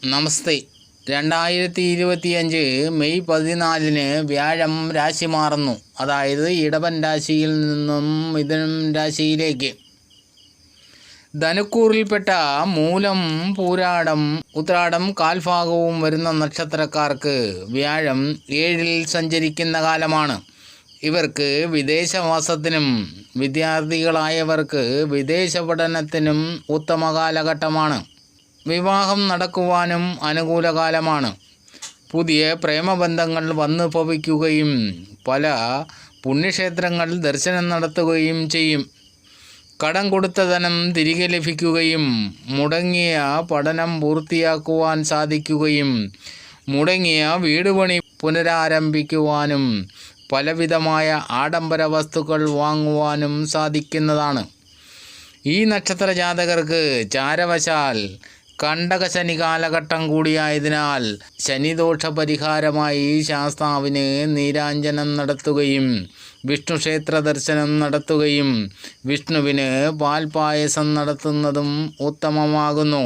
നമസ്തേ. 2025 May 14 വ്യാഴം രാശി മാറുന്നു. അതായത് ഇടവൻ രാശിയിൽ നിന്നും മിഥുനം രാശിയിലേക്ക്. ധനുക്കൂറിൽപ്പെട്ട മൂലം, പൂരാടം, ഉത്രാടം കാൽഭാഗവും വരുന്ന നക്ഷത്രക്കാർക്ക് വ്യാഴം 7-ൽ സഞ്ചരിക്കുന്ന കാലമാണ്. ഇവർക്ക് വിദേശവാസത്തിനും വിദ്യാർത്ഥികളായവർക്ക് വിദേശ പഠനത്തിനും ഉത്തമ കാലഘട്ടമാണ്. വിവാഹം നടക്കുവാനും അനുകൂല കാലമാണ്. പുതിയ പ്രേമബന്ധങ്ങൾ വന്നു ഭവിക്കുകയും പല പുണ്യക്ഷേത്രങ്ങൾ ദർശനം നടത്തുകയും ചെയ്യും. കടം കൊടുത്ത ധനം തിരികെ ലഭിക്കുകയും മുടങ്ങിയ പഠനം പൂർത്തിയാക്കുവാൻ സാധിക്കുകയും മുടങ്ങിയ വീടുപണി പുനരാരംഭിക്കുവാനും പലവിധമായ ആഡംബര വസ്തുക്കൾ വാങ്ങുവാനും സാധിക്കുന്നതാണ്. ഈ നക്ഷത്ര ജാതകർക്ക് ചാരവശാൽ കണ്ടകശനി കാലഘട്ടം കൂടിയായതിനാൽ ശനിദോഷ പരിഹാരമായി ശാസ്താവിന് നീരാഞ്ജനം നടത്തുകയും വിഷ്ണു ക്ഷേത്ര ദർശനം നടത്തുകയും വിഷ്ണുവിന് പാൽപായസം നടത്തുന്നതും ഉത്തമമാകുന്നു.